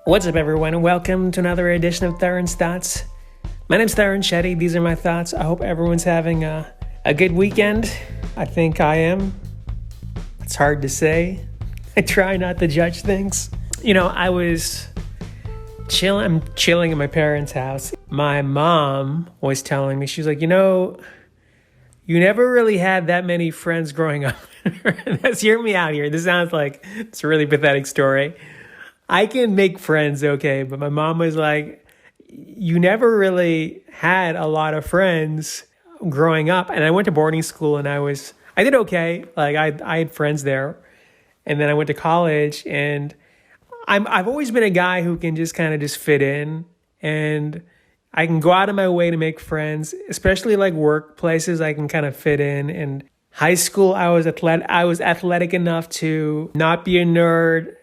What's up, everyone, and welcome to another edition of Tarun's Thoughts. My name's Tarun Shetty. These are my thoughts. I hope everyone's having a good weekend. I think I am. It's hard to say. I try not to judge things. I was chilling. I'm chilling in my parents' house. My mom was telling me, she was like, you never really had that many friends growing up. Let's hear me out here. This sounds like it's a really pathetic story. I can make friends, okay, but my mom was like, you never really had a lot of friends growing up. And I went to boarding school and I did okay. Like I had friends there. And then I went to college and I've always been a guy who can just kind of just fit in, and I can go out of my way to make friends, especially like workplaces. I can kind of fit in. And high school, I was athletic enough to not be a nerd,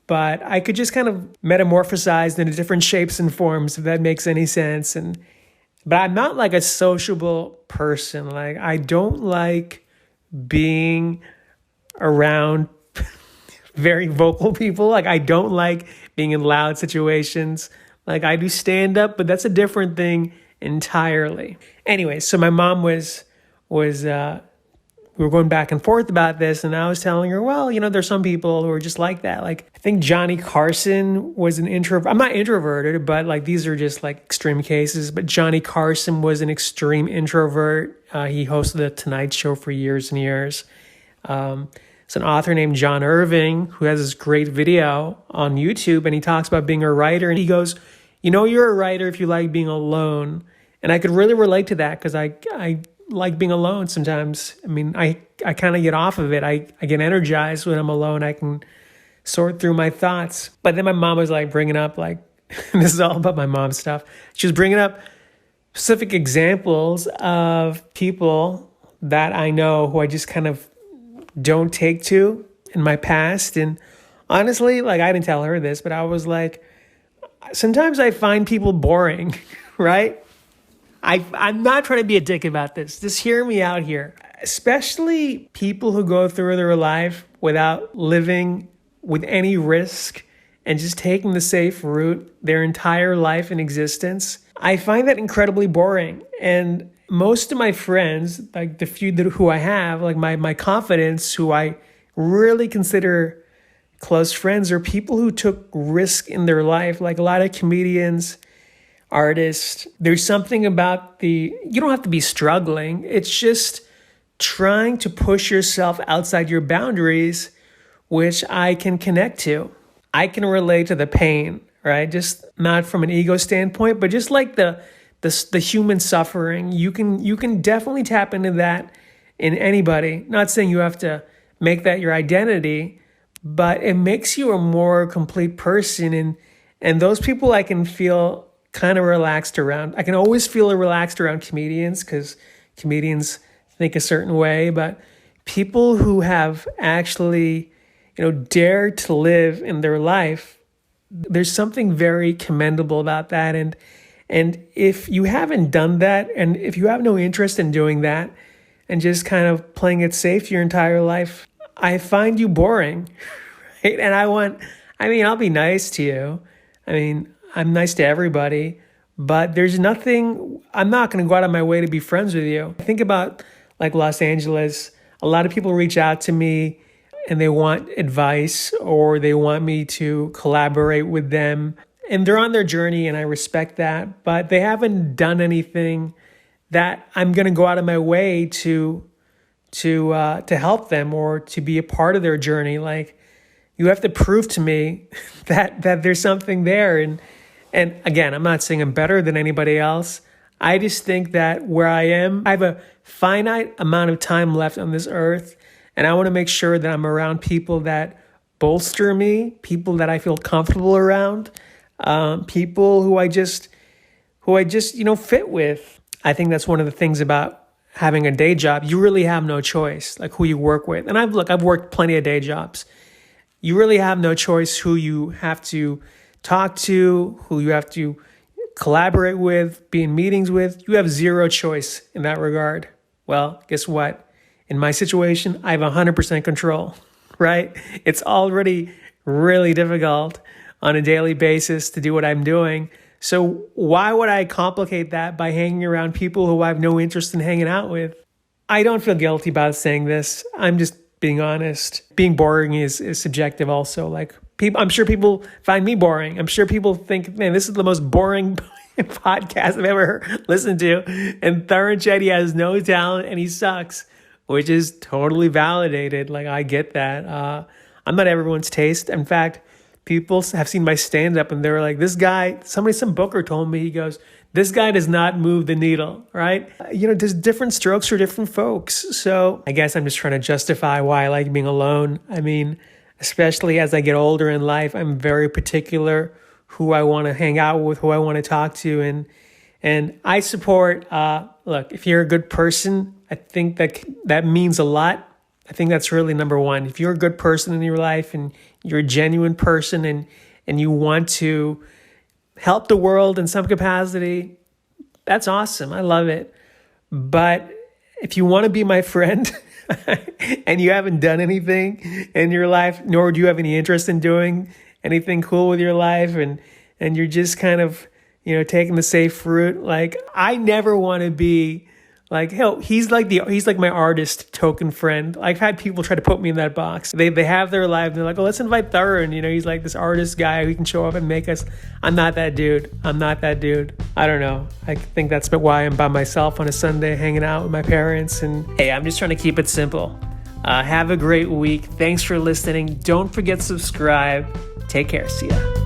but I could just kind of metamorphosize into different shapes and forms, if that makes any sense. But I'm not like a sociable person. Like I don't like being around very vocal people. Like I don't like being in loud situations. Like I do stand up, but that's a different thing entirely. Anyway, so my mom was we were going back and forth about this, and I was telling her, well, there's some people who are just like that. Like I think Johnny Carson was an introvert. I'm not introverted, but like these are just like extreme cases. But Johnny Carson was an extreme introvert. He hosted the Tonight Show for years and years. It's an author named John Irving who has this great video on YouTube, and he talks about being a writer. And he goes, you're a writer if you like being alone. And I could really relate to that because I like being alone sometimes. I mean, I kind of get off of it. I get energized when I'm alone. I can sort through my thoughts. But then my mom was like bringing up like, this is all about my mom's stuff. She was bringing up specific examples of people that I know who I just kind of don't take to in my past. And honestly, like I didn't tell her this, but I was like, sometimes I find people boring, right? I'm not trying to be a dick about this. Just hear me out here. Especially people who go through their life without living with any risk and just taking the safe route their entire life and existence. I find that incredibly boring. And most of my friends, like the few who I have, like my confidants, who I really consider close friends, are people who took risk in their life. Like a lot of comedians, artists, there's something about you don't have to be struggling. It's just trying to push yourself outside your boundaries, which I can connect to. I can relate to the pain, right? Just not from an ego standpoint, but just like the human suffering. You can definitely tap into that in anybody. Not saying you have to make that your identity, but it makes you a more complete person. And those people I can feel kind of relaxed around. I can always feel relaxed around comedians because comedians think a certain way, but people who have actually, dared to live in their life, there's something very commendable about that. And if you haven't done that, and if you have no interest in doing that and just kind of playing it safe your entire life, I find you boring, right? And I'll be nice to you. I'm nice to everybody, but there's nothing, I'm not going to go out of my way to be friends with you. Think about like Los Angeles. A lot of people reach out to me and they want advice or they want me to collaborate with them. And they're on their journey and I respect that, but they haven't done anything that I'm going to go out of my way to help them or to be a part of their journey. Like you have to prove to me that there's something there. And again, I'm not saying I'm better than anybody else. I just think that where I am, I have a finite amount of time left on this earth. And I want to make sure that I'm around people that bolster me, people that I feel comfortable around, people who I just fit with. I think that's one of the things about having a day job. You really have no choice, like who you work with. And I've worked plenty of day jobs. You really have no choice who you have to talk to, who you have to collaborate with, be in meetings with. You have zero choice in that regard. Well, guess what? In my situation, I have 100% control, right? It's already really difficult on a daily basis to do what I'm doing. So why would I complicate that by hanging around people who I have no interest in hanging out with? I don't feel guilty about saying this. I'm just being honest. Being boring is subjective also. Like, I'm sure people find me boring. I'm sure people think, man, this is the most boring podcast I've ever listened to. And Tarun Shetty has no talent and he sucks, which is totally validated. Like, I get that. I'm not everyone's taste. In fact, people have seen my stand-up and they're like, this guy, some booker told me, he goes, this guy does not move the needle, right? There's different strokes for different folks. So I guess I'm just trying to justify why I like being alone. I mean, especially as I get older in life, I'm very particular who I want to hang out with, who I want to talk to. And I support, look, if you're a good person, I think that means a lot. I think that's really number one. If you're a good person in your life and you're a genuine person and you want to help the world in some capacity, that's awesome. I love it. But if you want to be my friend and you haven't done anything in your life, nor do you have any interest in doing anything cool with your life, and you're just kind of, taking the safe route, like, I never want to be like, hell, he's like my artist token friend. I've had people try to put me in that box. They have their life. And they're like, oh, let's invite Tarun. He's like this artist guy who can show up and make us. I'm not that dude. I don't know. I think that's why I'm by myself on a Sunday hanging out with my parents. And hey, I'm just trying to keep it simple. Have a great week. Thanks for listening. Don't forget to subscribe. Take care. See ya.